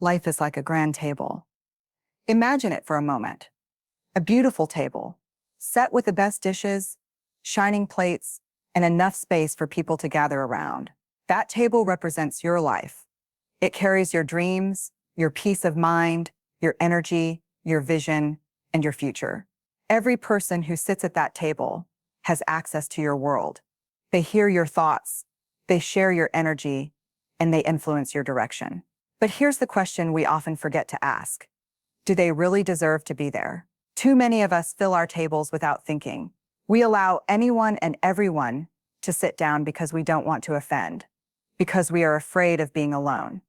Life is like a grand table. Imagine it for a moment. A beautiful table, set with the best dishes, shining plates, and enough space for people to gather around. That table represents your life. It carries your dreams, your peace of mind, your energy, your vision, and your future. Every person who sits at that table has access to your world. They hear your thoughts, they share your energy, and they influence your direction. But here's the question we often forget to ask. Do they really deserve to be there? Too many of us fill our tables without thinking. We allow anyone and everyone to sit down because we don't want to offend, because we are afraid of being alone,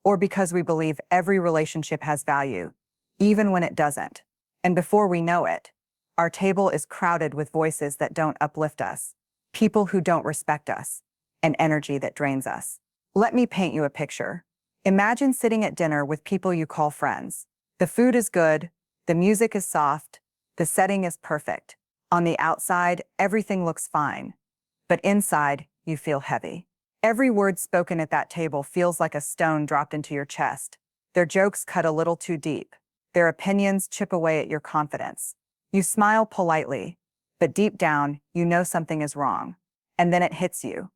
or because we believe every relationship has value, even when it doesn't. And before we know it, our table is crowded with voices that don't uplift us, people who don't respect us, and energy that drains us. Let me paint you a picture. Imagine sitting at dinner with people you call friends. The food is good, the music is soft, the setting is perfect. On the outside, everything looks fine, but inside, you feel heavy. Every word spoken at that table feels like a stone dropped into your chest. Their jokes cut a little too deep. Their opinions chip away at your confidence. You smile politely, but deep down, you know something is wrong. And then it hits you.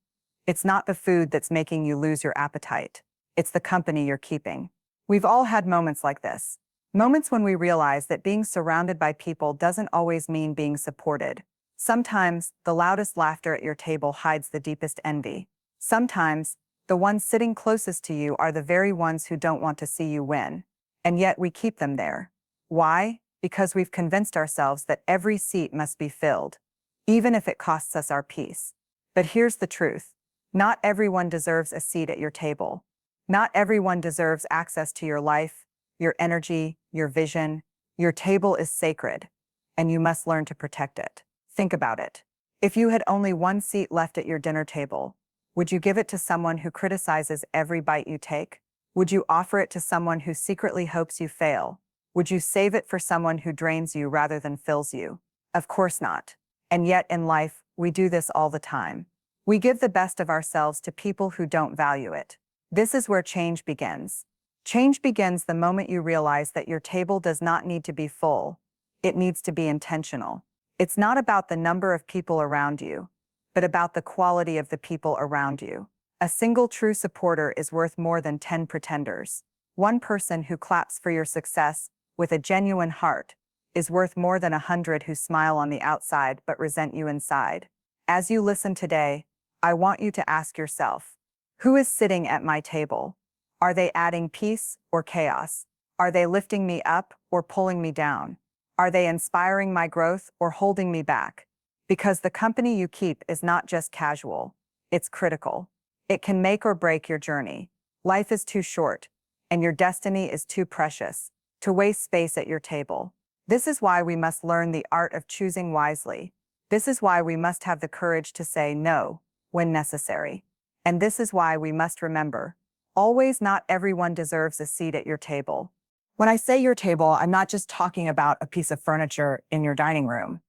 It's not the food that's making you lose your appetite. It's the company you're keeping. We've all had moments like this. Moments when we realize that being surrounded by people doesn't always mean being supported. Sometimes, the loudest laughter at your table hides the deepest envy. Sometimes, the ones sitting closest to you are the very ones who don't want to see you win. And yet we keep them there. Why? Because we've convinced ourselves that every seat must be filled, even if it costs us our peace. But here's the truth. Not everyone deserves a seat at your table. Not everyone deserves access to your life, your energy, your vision. Your table is sacred, and you must learn to protect it. Think about it. If you had only one seat left at your dinner table, would you give it to someone who criticizes every bite you take? Would you offer it to someone who secretly hopes you fail? Would you save it for someone who drains you rather than fills you? Of course not. And yet in life, we do this all the time. We give the best of ourselves to people who don't value it. This is where change begins. Change begins the moment you realize that your table does not need to be full. It needs to be intentional. It's not about the number of people around you, but about the quality of the people around you. A single true supporter is worth more than 10 pretenders. One person who claps for your success with a genuine heart is worth more than 100 who smile on the outside but resent you inside. As you listen today, I want you to ask yourself, who is sitting at my table? Are they adding peace or chaos? Are they lifting me up or pulling me down? Are they inspiring my growth or holding me back? Because the company you keep is not just casual, it's critical. It can make or break your journey. Life is too short, and your destiny is too precious to waste space at your table. This is why we must learn the art of choosing wisely. This is why we must have the courage to say no when necessary. And this is why we must remember, always not everyone deserves a seat at your table. When I say your table, I'm not just talking about a piece of furniture in your dining room.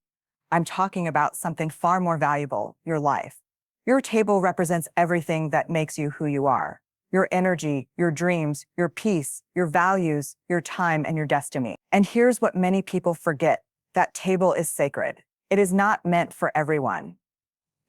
I'm talking about something far more valuable, your life. Your table represents everything that makes you who you are. Your energy, your dreams, your peace, your values, your time, and your destiny. And here's what many people forget. That table is sacred. It is not meant for everyone.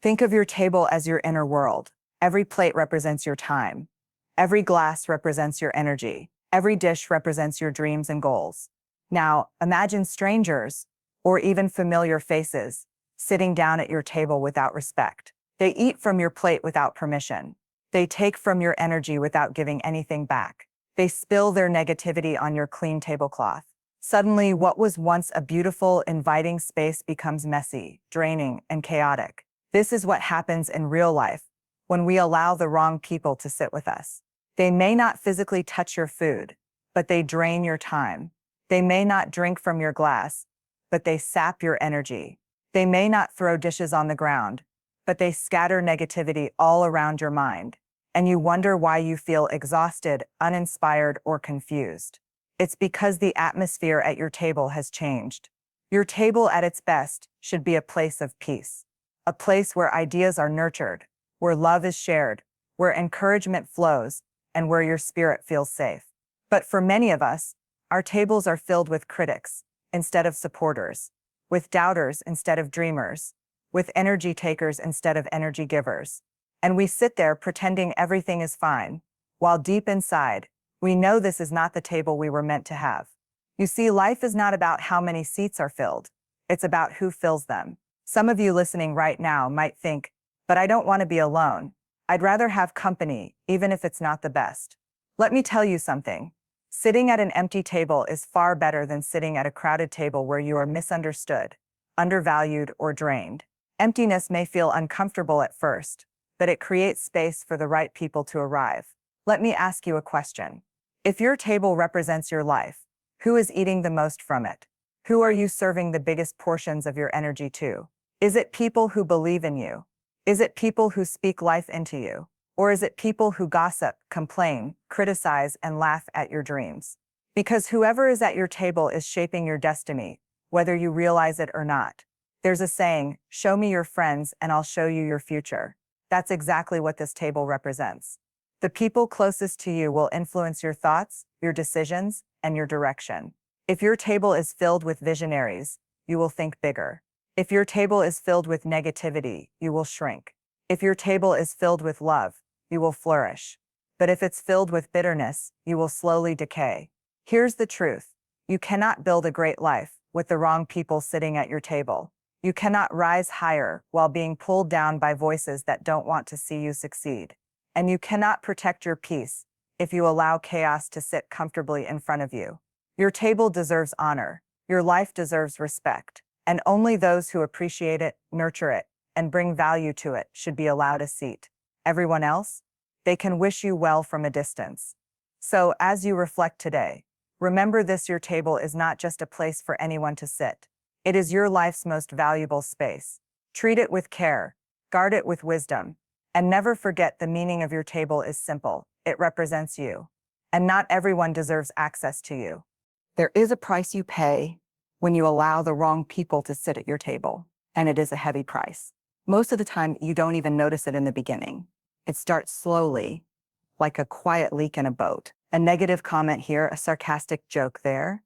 Think of your table as your inner world. Every plate represents your time. Every glass represents your energy. Every dish represents your dreams and goals. Now, imagine strangers, or even familiar faces, sitting down at your table without respect. They eat from your plate without permission. They take from your energy without giving anything back. They spill their negativity on your clean tablecloth. Suddenly, what was once a beautiful, inviting space becomes messy, draining, and chaotic. This is what happens in real life when we allow the wrong people to sit with us. They may not physically touch your food, but they drain your time. They may not drink from your glass, but they sap your energy. They may not throw dishes on the ground, but they scatter negativity all around your mind. And you wonder why you feel exhausted, uninspired, or confused. It's because the atmosphere at your table has changed. Your table at its best should be a place of peace, a place where ideas are nurtured, where love is shared, where encouragement flows, and where your spirit feels safe. But for many of us, our tables are filled with critics instead of supporters, with doubters instead of dreamers, with energy takers instead of energy givers. And we sit there pretending everything is fine, while deep inside, we know this is not the table we were meant to have. You see, life is not about how many seats are filled. It's about who fills them. Some of you listening right now might think, but I don't want to be alone. I'd rather have company, even if it's not the best. Let me tell you something. Sitting at an empty table is far better than sitting at a crowded table where you are misunderstood, undervalued, or drained. Emptiness may feel uncomfortable at first, but it creates space for the right people to arrive. Let me ask you a question. If your table represents your life, who is eating the most from it? Who are you serving the biggest portions of your energy to? Is it people who believe in you? Is it people who speak life into you? Or is it people who gossip, complain, criticize, and laugh at your dreams? Because whoever is at your table is shaping your destiny, whether you realize it or not. There's a saying, show me your friends and I'll show you your future. That's exactly what this table represents. The people closest to you will influence your thoughts, your decisions, and your direction. If your table is filled with visionaries, you will think bigger. If your table is filled with negativity, you will shrink. If your table is filled with love, you will flourish. But if it's filled with bitterness, you will slowly decay. Here's the truth. You cannot build a great life with the wrong people sitting at your table. You cannot rise higher while being pulled down by voices that don't want to see you succeed. And you cannot protect your peace if you allow chaos to sit comfortably in front of you. Your table deserves honor. Your life deserves respect. And only those who appreciate it, nurture it, and bring value to it should be allowed a seat. Everyone else? They can wish you well from a distance. So, as you reflect today, remember this: your table is not just a place for anyone to sit. It is your life's most valuable space. Treat it with care, guard it with wisdom, and never forget the meaning of your table is simple. It represents you. And not everyone deserves access to you. There is a price you pay when you allow the wrong people to sit at your table, and it is a heavy price. Most of the time, you don't even notice it in the beginning. It starts slowly, like a quiet leak in a boat. A negative comment here, a sarcastic joke there,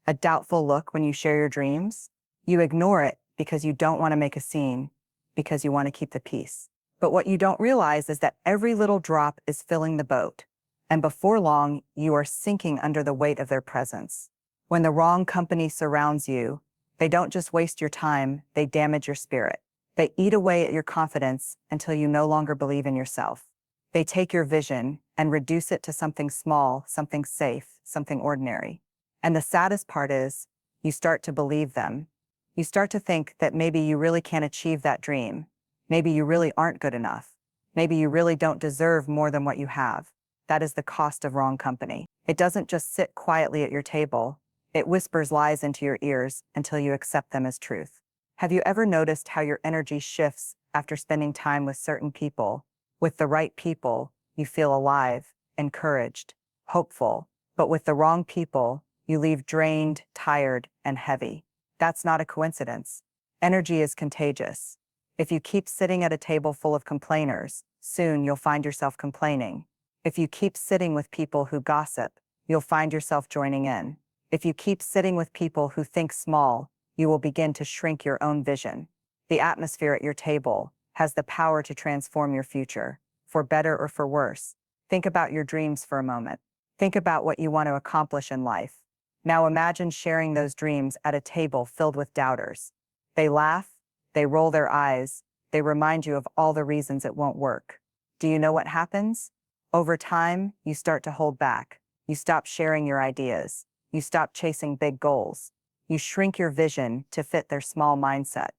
a doubtful look when you share your dreams. You ignore it because you don't want to make a scene, because you want to keep the peace. But what you don't realize is that every little drop is filling the boat, and before long, you are sinking under the weight of their presence. When the wrong company surrounds you, they don't just waste your time, they damage your spirit. They eat away at your confidence until you no longer believe in yourself. They take your vision and reduce it to something small, something safe, something ordinary. And the saddest part is, you start to believe them. You start to think that maybe you really can't achieve that dream. Maybe you really aren't good enough. Maybe you really don't deserve more than what you have. That is the cost of wrong company. It doesn't just sit quietly at your table. It whispers lies into your ears until you accept them as truth. Have you ever noticed how your energy shifts after spending time with certain people? With the right people, you feel alive, encouraged, hopeful. But with the wrong people, you leave drained, tired, and heavy. That's not a coincidence. Energy is contagious. If you keep sitting at a table full of complainers, soon you'll find yourself complaining. If you keep sitting with people who gossip, you'll find yourself joining in. If you keep sitting with people who think small, you will begin to shrink your own vision. The atmosphere at your table has the power to transform your future, for better or for worse. Think about your dreams for a moment. Think about what you want to accomplish in life. Now imagine sharing those dreams at a table filled with doubters. They laugh, they roll their eyes, they remind you of all the reasons it won't work. Do you know what happens? Over time, you start to hold back. You stop sharing your ideas. You stop chasing big goals. You shrink your vision to fit their small mindset.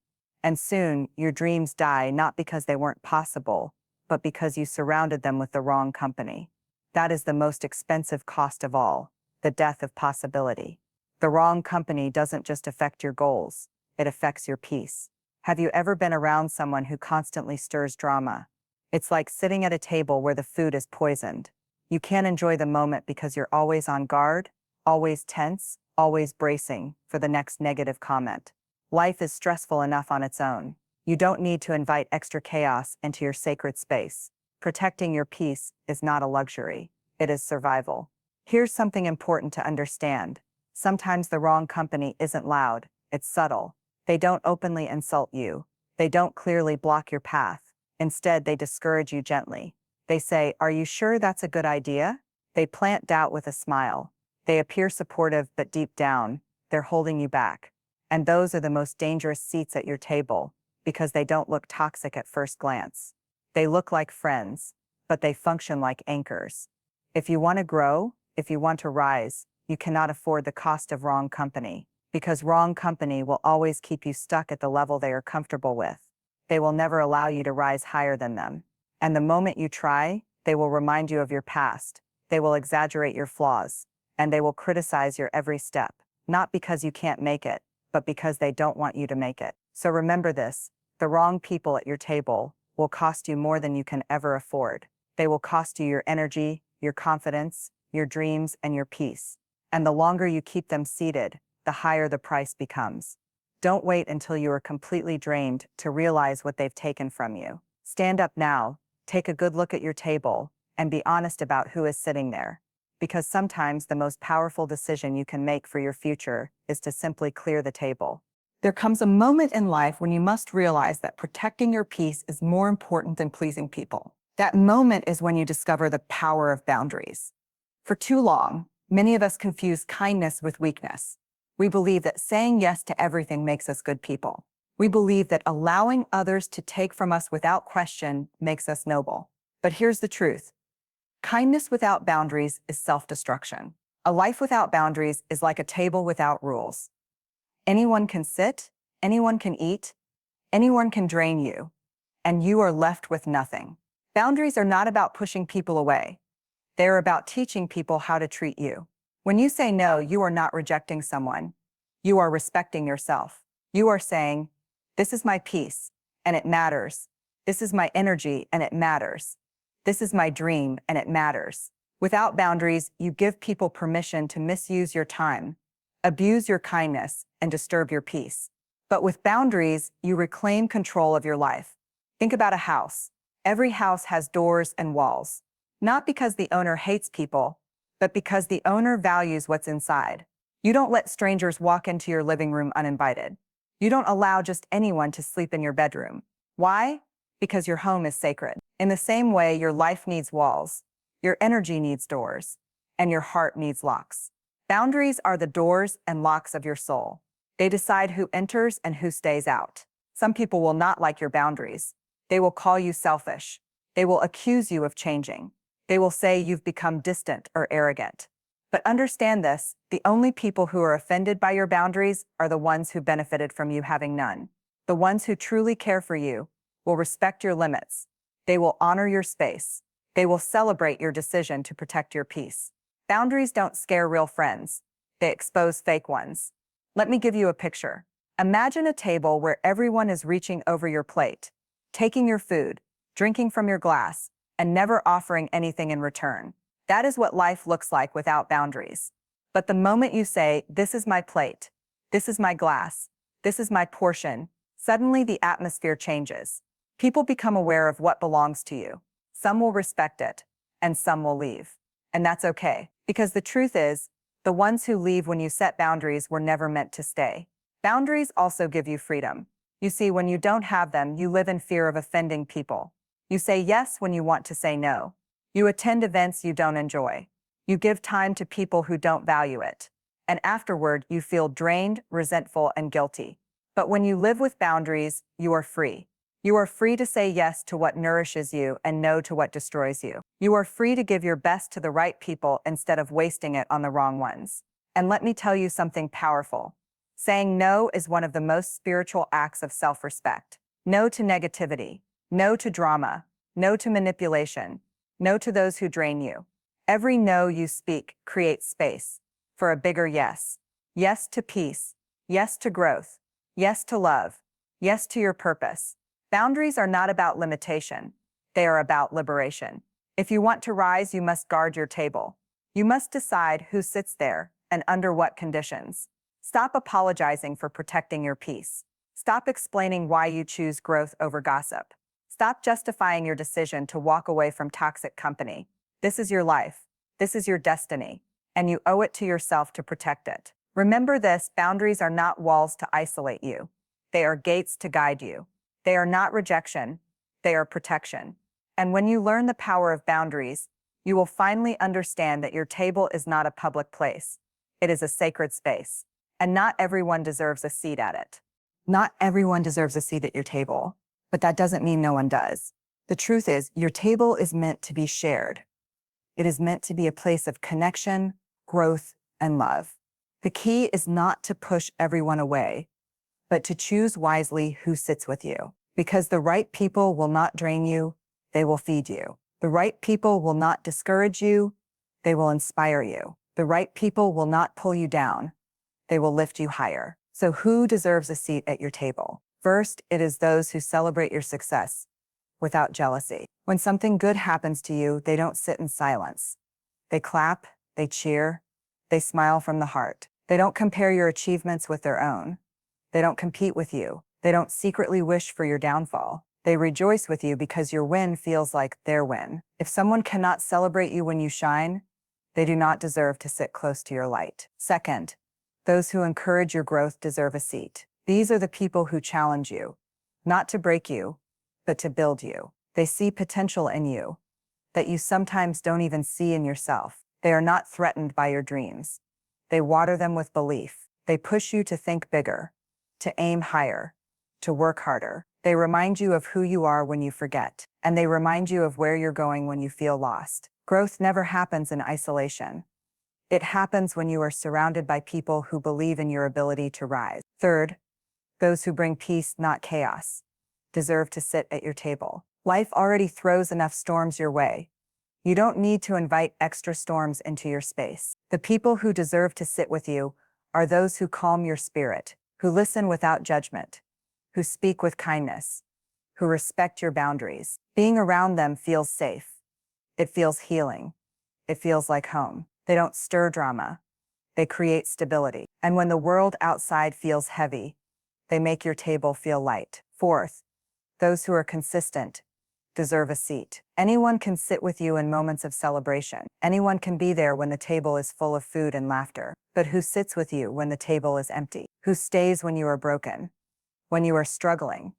And soon, your dreams die not because they weren't possible, but because you surrounded them with the wrong company. That is the most expensive cost of all, the death of possibility. The wrong company doesn't just affect your goals, it affects your peace. Have you ever been around someone who constantly stirs drama? It's like sitting at a table where the food is poisoned. You can't enjoy the moment because you're always on guard, always tense, always bracing for the next negative comment. Life is stressful enough on its own. You don't need to invite extra chaos into your sacred space. Protecting your peace is not a luxury, it is survival. Here's something important to understand. Sometimes the wrong company isn't loud, it's subtle. They don't openly insult you. They don't clearly block your path. Instead, they discourage you gently. They say, "Are you sure that's a good idea?" They plant doubt with a smile. They appear supportive, but deep down, they're holding you back. And those are the most dangerous seats at your table, because they don't look toxic at first glance. They look like friends, but they function like anchors. If you want to grow, if you want to rise, you cannot afford the cost of wrong company, because wrong company will always keep you stuck at the level they are comfortable with. They will never allow you to rise higher than them. And the moment you try, they will remind you of your past. They will exaggerate your flaws, and they will criticize your every step, not because you can't make it, but because they don't want you to make it. So remember this, the wrong people at your table will cost you more than you can ever afford. They will cost you your energy, your confidence, your dreams, and your peace. And the longer you keep them seated, the higher the price becomes. Don't wait until you are completely drained to realize what they've taken from you. Stand up now, take a good look at your table, and be honest about who is sitting there. Because sometimes the most powerful decision you can make for your future is to simply clear the table. There comes a moment in life when you must realize that protecting your peace is more important than pleasing people. That moment is when you discover the power of boundaries. For too long, many of us confuse kindness with weakness. We believe that saying yes to everything makes us good people. We believe that allowing others to take from us without question makes us noble. But here's the truth. Kindness without boundaries is self-destruction. A life without boundaries is like a table without rules. Anyone can sit, anyone can eat, anyone can drain you, and you are left with nothing. Boundaries are not about pushing people away. They're about teaching people how to treat you. When you say no, you are not rejecting someone. You are respecting yourself. You are saying, "This is my peace, and it matters. This is my energy, and it matters. This is my dream, and it matters." Without boundaries, you give people permission to misuse your time, abuse your kindness, and disturb your peace. But with boundaries, you reclaim control of your life. Think about a house. Every house has doors and walls. Not because the owner hates people, but because the owner values what's inside. You don't let strangers walk into your living room uninvited. You don't allow just anyone to sleep in your bedroom. Why? Because your home is sacred. In the same way, your life needs walls, your energy needs doors, and your heart needs locks. Boundaries are the doors and locks of your soul. They decide who enters and who stays out. Some people will not like your boundaries. They will call you selfish. They will accuse you of changing. They will say you've become distant or arrogant. But understand this, the only people who are offended by your boundaries are the ones who benefited from you having none. The ones who truly care for you will respect your limits. They will honor your space. They will celebrate your decision to protect your peace. Boundaries don't scare real friends. They expose fake ones. Let me give you a picture. Imagine a table where everyone is reaching over your plate, taking your food, drinking from your glass, and never offering anything in return. That is what life looks like without boundaries. But the moment you say, "This is my plate, this is my glass, this is my portion," suddenly the atmosphere changes. People become aware of what belongs to you. Some will respect it, and some will leave. And that's okay, because the truth is, the ones who leave when you set boundaries were never meant to stay. Boundaries also give you freedom. You see, when you don't have them, you live in fear of offending people. You say yes when you want to say no. You attend events you don't enjoy. You give time to people who don't value it. And afterward, you feel drained, resentful, and guilty. But when you live with boundaries, you are free. You are free to say yes to what nourishes you and no to what destroys you. You are free to give your best to the right people instead of wasting it on the wrong ones. And let me tell you something powerful. Saying no is one of the most spiritual acts of self-respect. No to negativity. No to drama. No to manipulation. No to those who drain you. Every no you speak creates space for a bigger yes. Yes to peace. Yes to growth. Yes to love. Yes to your purpose. Boundaries are not about limitation. They are about liberation. If you want to rise, you must guard your table. You must decide who sits there and under what conditions. Stop apologizing for protecting your peace. Stop explaining why you choose growth over gossip. Stop justifying your decision to walk away from toxic company. This is your life. This is your destiny. and you owe it to yourself to protect it. Remember this: boundaries are not walls to isolate you. They are gates to guide you. They are not rejection, they are protection. And when you learn the power of boundaries, you will finally understand that your table is not a public place. It is a sacred space, and not everyone deserves a seat at it. Not everyone deserves a seat at your table, but that doesn't mean no one does. The truth is, your table is meant to be shared. It is meant to be a place of connection, growth, and love. The key is not to push everyone away, but to choose wisely who sits with you. Because the right people will not drain you, they will feed you. The right people will not discourage you, they will inspire you. The right people will not pull you down, they will lift you higher. So who deserves a seat at your table? First, it is those who celebrate your success without jealousy. When something good happens to you, they don't sit in silence. They clap, they cheer, they smile from the heart. They don't compare your achievements with their own. They don't compete with you. They don't secretly wish for your downfall. They rejoice with you because your win feels like their win. If someone cannot celebrate you when you shine, they do not deserve to sit close to your light. Second, those who encourage your growth deserve a seat. These are the people who challenge you, not to break you, but to build you. They see potential in you that you sometimes don't even see in yourself. They are not threatened by your dreams. They water them with belief. They push you to think bigger, to aim higher, to work harder. They remind you of who you are when you forget, and they remind you of where you're going when you feel lost. Growth never happens in isolation. It happens when you are surrounded by people who believe in your ability to rise. Third, those who bring peace, not chaos, deserve to sit at your table. Life already throws enough storms your way. You don't need to invite extra storms into your space. The people who deserve to sit with you are those who calm your spirit, who listen without judgment, who speak with kindness, who respect your boundaries. Being around them feels safe. It feels healing. It feels like home. They don't stir drama. They create stability. And when the world outside feels heavy, they make your table feel light. Fourth, those who are consistent deserve a seat. Anyone can sit with you in moments of celebration. Anyone can be there when the table is full of food and laughter. But who sits with you when the table is empty? Who stays when you are broken? When you are struggling?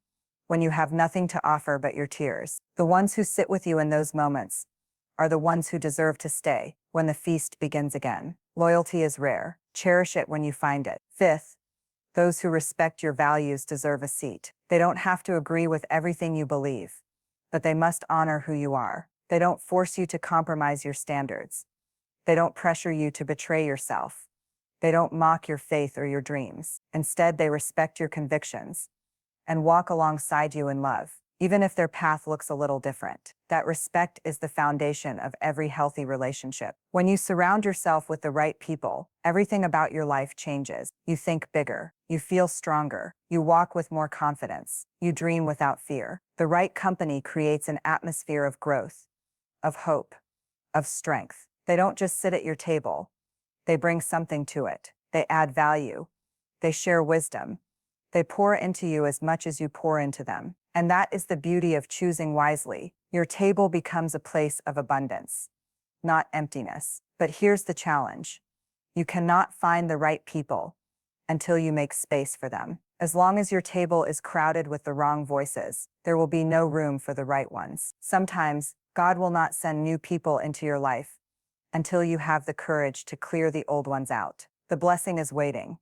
When you have nothing to offer but your tears? The ones who sit with you in those moments are the ones who deserve to stay when the feast begins again. Loyalty is rare. Cherish it when you find it. Fifth, those who respect your values deserve a seat. They don't have to agree with everything you believe, but they must honor who you are. They don't force you to compromise your standards. They don't pressure you to betray yourself. They don't mock your faith or your dreams. Instead, they respect your convictions and walk alongside you in love, even if their path looks a little different. That respect is the foundation of every healthy relationship. When you surround yourself with the right people, everything about your life changes. You think bigger. You feel stronger. You walk with more confidence. You dream without fear. The right company creates an atmosphere of growth, of hope, of strength. They don't just sit at your table. They bring something to it. They add value. They share wisdom. They pour into you as much as you pour into them. And that is the beauty of choosing wisely. Your table becomes a place of abundance, not emptiness. But here's the challenge. You cannot find the right people until you make space for them. As long as your table is crowded with the wrong voices, there will be no room for the right ones. Sometimes, God will not send new people into your life until you have the courage to clear the old ones out. The blessing is waiting,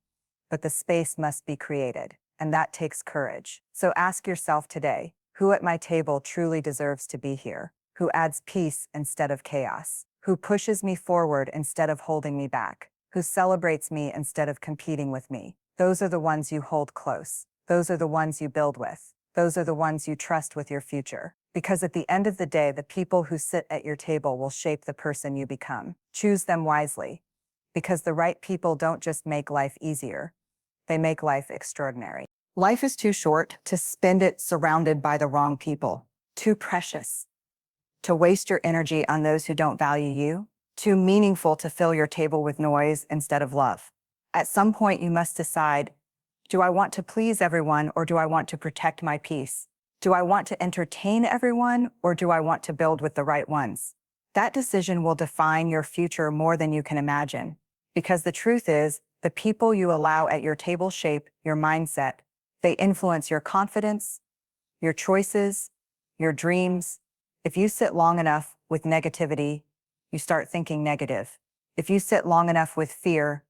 but the space must be created, and that takes courage. So ask yourself today, who at my table truly deserves to be here? Who adds peace instead of chaos? Who pushes me forward instead of holding me back? Who celebrates me instead of competing with me? Those are the ones you hold close. Those are the ones you build with. Those are the ones you trust with your future. Because at the end of the day, the people who sit at your table will shape the person you become. Choose them wisely, because the right people don't just make life easier, they make life extraordinary. Life is too short to spend it surrounded by the wrong people. Too precious to waste your energy on those who don't value you. Too meaningful to fill your table with noise instead of love. At some point, you must decide, do I want to please everyone or do I want to protect my peace? Do I want to entertain everyone or do I want to build with the right ones? That decision will define your future more than you can imagine. Because the truth is, the people you allow at your table shape your mindset. They influence your confidence, your choices, your dreams. If you sit long enough with negativity, you start thinking negative. If you sit long enough with fear,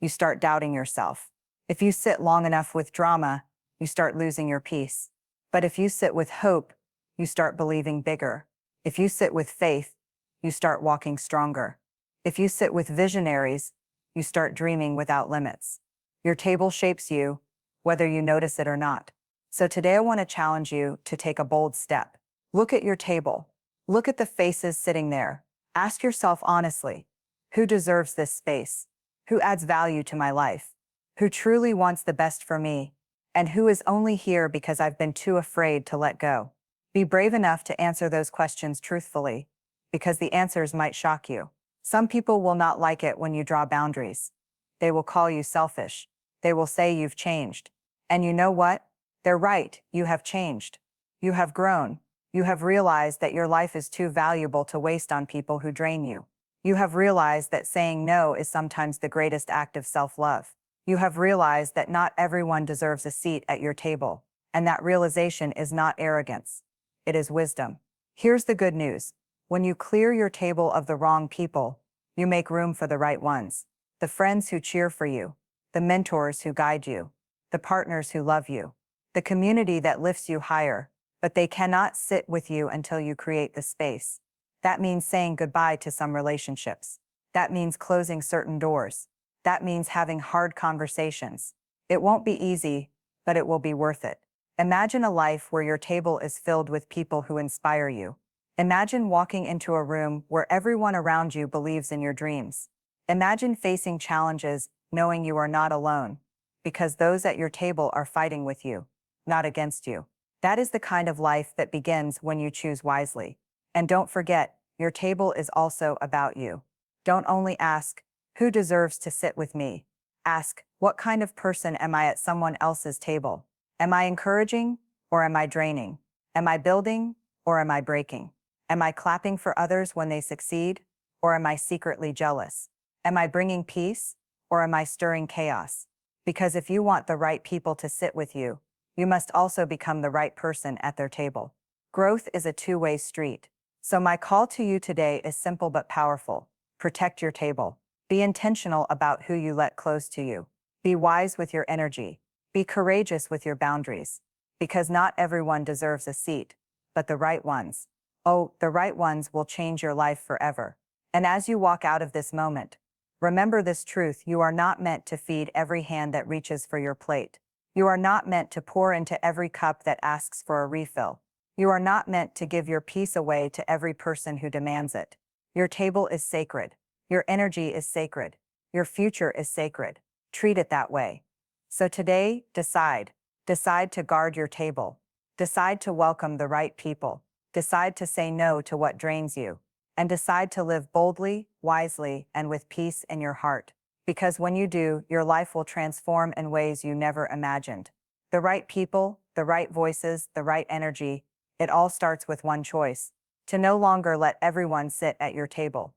you start doubting yourself. If you sit long enough with drama, you start losing your peace. But if you sit with hope, you start believing bigger. If you sit with faith, you start walking stronger. If you sit with visionaries, you start dreaming without limits. Your table shapes you, whether you notice it or not. So today I want to challenge you to take a bold step. Look at your table. Look at the faces sitting there. Ask yourself honestly, who deserves this space? Who adds value to my life? Who truly wants the best for me? And who is only here because I've been too afraid to let go? Be brave enough to answer those questions truthfully, because the answers might shock you. Some people will not like it when you draw boundaries. They will call you selfish. They will say you've changed. And you know what? They're right, you have changed. You have grown. You have realized that your life is too valuable to waste on people who drain you. You have realized that saying no is sometimes the greatest act of self-love. You have realized that not everyone deserves a seat at your table, and that realization is not arrogance. It is wisdom. Here's the good news. When you clear your table of the wrong people, you make room for the right ones. The friends who cheer for you, the mentors who guide you, the partners who love you, the community that lifts you higher, but they cannot sit with you until you create the space. That means saying goodbye to some relationships. That means closing certain doors. That means having hard conversations. It won't be easy, but it will be worth it. Imagine a life where your table is filled with people who inspire you. Imagine walking into a room where everyone around you believes in your dreams. Imagine facing challenges knowing you are not alone, because those at your table are fighting with you, not against you. That is the kind of life that begins when you choose wisely. And don't forget, your table is also about you. Don't only ask, who deserves to sit with me? Ask, what kind of person am I at someone else's table? Am I encouraging or am I draining? Am I building or am I breaking? Am I clapping for others when they succeed or am I secretly jealous? Am I bringing peace or am I stirring chaos? Because if you want the right people to sit with you, you must also become the right person at their table. Growth is a two-way street. So my call to you today is simple but powerful. Protect your table. Be intentional about who you let close to you. Be wise with your energy. Be courageous with your boundaries. Because not everyone deserves a seat, but the right ones. Oh, the right ones will change your life forever. And as you walk out of this moment, remember this truth: you are not meant to feed every hand that reaches for your plate. You are not meant to pour into every cup that asks for a refill. You are not meant to give your peace away to every person who demands it. Your table is sacred. Your energy is sacred. Your future is sacred. Treat it that way. So today, decide. Decide to guard your table. Decide to welcome the right people. Decide to say no to what drains you. And decide to live boldly, wisely, and with peace in your heart. Because when you do, your life will transform in ways you never imagined. The right people, the right voices, the right energy, it all starts with one choice: to no longer let everyone sit at your table.